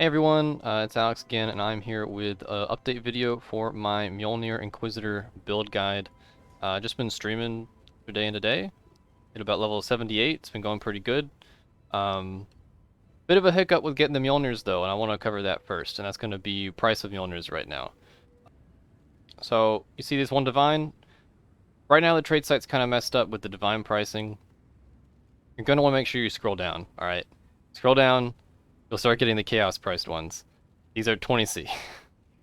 Hey everyone, it's Alex again, and I'm here with an update video for my Mjolnir Inquisitor build guide. Just been streaming today and today. Hit about level 78. It's been going pretty good. Um, Bit of a hiccup with getting the Mjolnirs though, and I want to cover that first, and that's going to be price of Mjolnirs right now. So you see this one divine. Right now the trade site's kind of messed up with the divine pricing. You're going to want to make sure you scroll down. All right, scroll down. You'll start getting the chaos priced ones. These are 20C.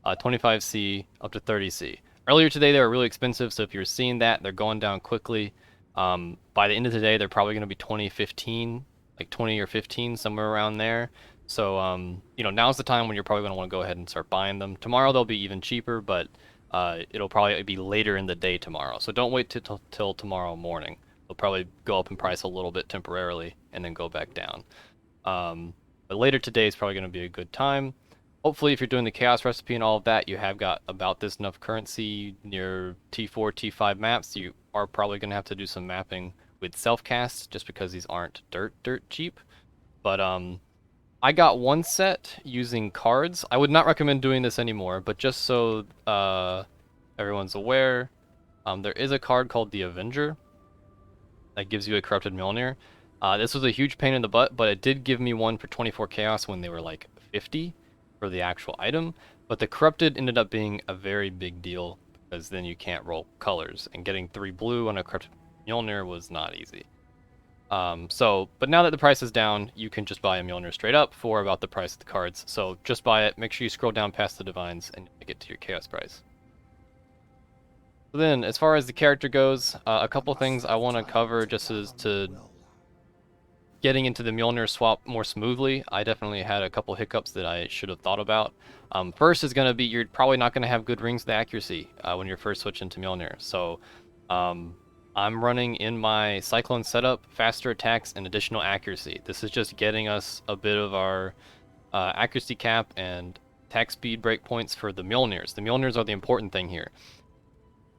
25C up to 30C. Earlier today they were really expensive, so if you're seeing that, they're going down quickly. By the end of the day, they're probably going to be 2015, like 20 or 15, somewhere around there. So, now's the time when you're probably going to want to go ahead and start buying them. Tomorrow they'll be even cheaper, but it'll probably be later in the day tomorrow. So don't wait till tomorrow morning. They'll probably go up in price a little bit temporarily and then go back down. But later today is probably going to be a good time. Hopefully, if you're doing the chaos recipe and all of that, you have got about this enough currency near T4, T5 maps. You are probably going to have to do some mapping with self-cast just because these aren't dirt cheap. But I got one set using cards. I would not recommend doing this anymore, but just so everyone's aware, there is a card called the Avenger that gives you a corrupted Mjolnir. This was a huge pain in the butt, but it did give me one for 24 chaos when they were like 50 for the actual item, but the corrupted ended up being a very big deal because then you can't roll colors, and getting 3 blue on a corrupted Mjolnir was not easy. But now that the price is down, you can just buy a Mjolnir straight up for about the price of the cards. So just buy it, make sure you scroll down past the divines and get to your chaos price. So then, as far as the character goes, a couple things I want to cover just as to getting into the Mjolnir swap more smoothly. I definitely had a couple hiccups that I should have thought about. First is going to be you're probably not going to have good rings to accuracy when you're first switching to Mjolnir. So I'm running in my Cyclone setup faster attacks and additional accuracy. This is just getting us a bit of our accuracy cap and attack speed breakpoints for the Mjolnirs. The Mjolnirs are the important thing here.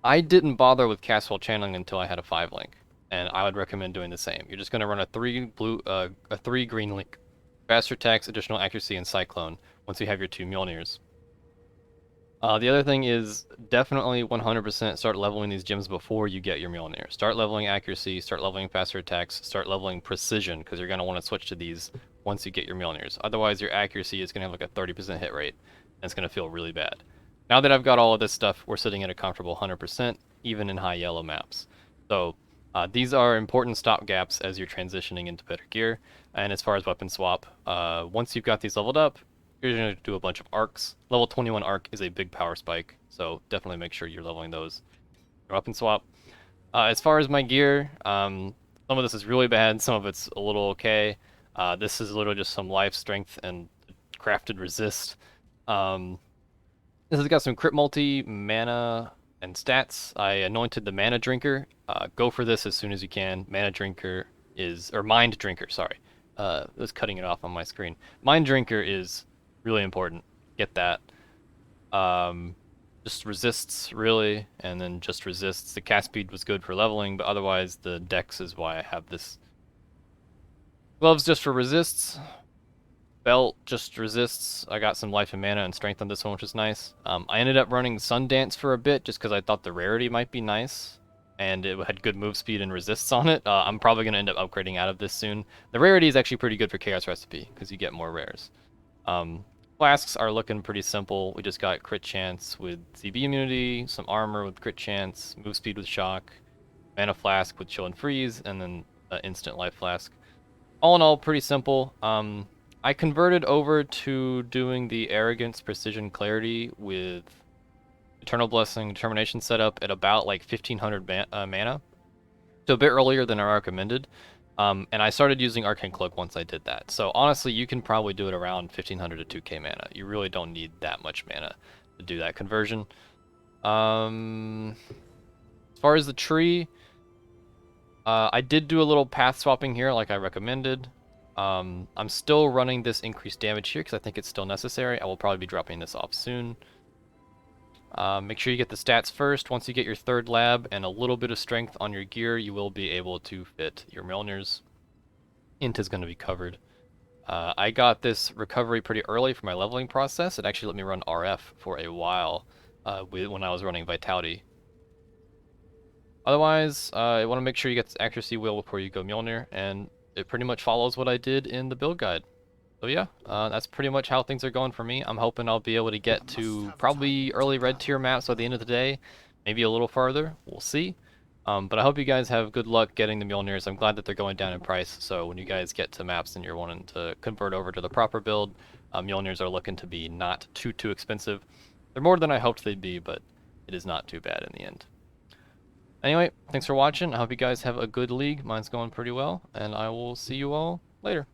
I didn't bother with cast while channeling until I had a 5 link, and I would recommend doing the same. You're just going to run a 3 green link, faster attacks, additional accuracy, and Cyclone once you have your 2 Mjolnirs. The other thing is definitely 100% start leveling these gems before you get your Mjolnir. Start leveling accuracy, start leveling faster attacks, start leveling precision, because you're going to want to switch to these once you get your Mjolnirs. Otherwise, your accuracy is going to have like a 30% hit rate, and it's going to feel really bad. Now that I've got all of this stuff, we're sitting at a comfortable 100%, even in high yellow maps. So these are important stop gaps as you're transitioning into better gear. And as far as weapon swap, once you've got these leveled up, you're going to do a bunch of arcs. Level 21 arc is a big power spike, so definitely make sure you're leveling those. Your weapon swap. As far as my gear, some of this is really bad, some of it's a little okay. This is literally just some life, strength, and crafted resist. This has got some crit multi, mana, and stats. I anointed the mana drinker. Go for this as soon as you can. Mana drinker is, or mind drinker, sorry. It was cutting it off on my screen. Mind drinker is really important. Get that. Just resists, really, and then just resists. The cast speed was good for leveling, but otherwise the dex is why I have this. Gloves just for resists. Belt just resists. I got some life and mana and strength on this one, which is nice. I ended up running Sundance for a bit just because I thought the rarity might be nice, and it had good move speed and resists on it. I'm probably going to end up upgrading out of this soon. The rarity is actually pretty good for Chaos Recipe because you get more rares. Flasks are looking pretty simple. We just got crit chance with CB immunity, some armor with crit chance, move speed with shock, mana flask with chill and freeze, and then instant life flask. All in all, pretty simple. I converted over to doing the Arrogance, Precision, Clarity with Eternal Blessing, Determination setup at about like 1500 mana. So a bit earlier than I recommended. And I started using Arcane Cloak once I did that. So honestly, you can probably do it around 1500 to 2k mana. You really don't need that much mana to do that conversion. As far as the tree, I did do a little path swapping here like I recommended. I'm still running this increased damage here because I think it's still necessary. I will probably be dropping this off soon. Make sure you get the stats first. Once you get your 3rd lab and a little bit of strength on your gear, you will be able to fit your Mjolnirs. Int is going to be covered. I got this recovery pretty early for my leveling process. It actually let me run RF for a while when I was running Vitality. Otherwise, I want to make sure you get this accuracy wheel before you go Mjolnir, and it pretty much follows what I did in the build guide. So yeah, that's pretty much how things are going for me. I'm hoping I'll be able to get to probably early red tier maps by the end of the day, maybe a little farther, we'll see. But I hope you guys have good luck getting the Mjolnirs. I'm glad that they're going down in price, so when you guys get to maps and you're wanting to convert over to the proper build, Mjolnirs are looking to be not too expensive. They're more than I hoped they'd be, but it is not too bad in the end. Anyway, thanks for watching. I hope you guys have a good league. Mine's going pretty well, and I will see you all later.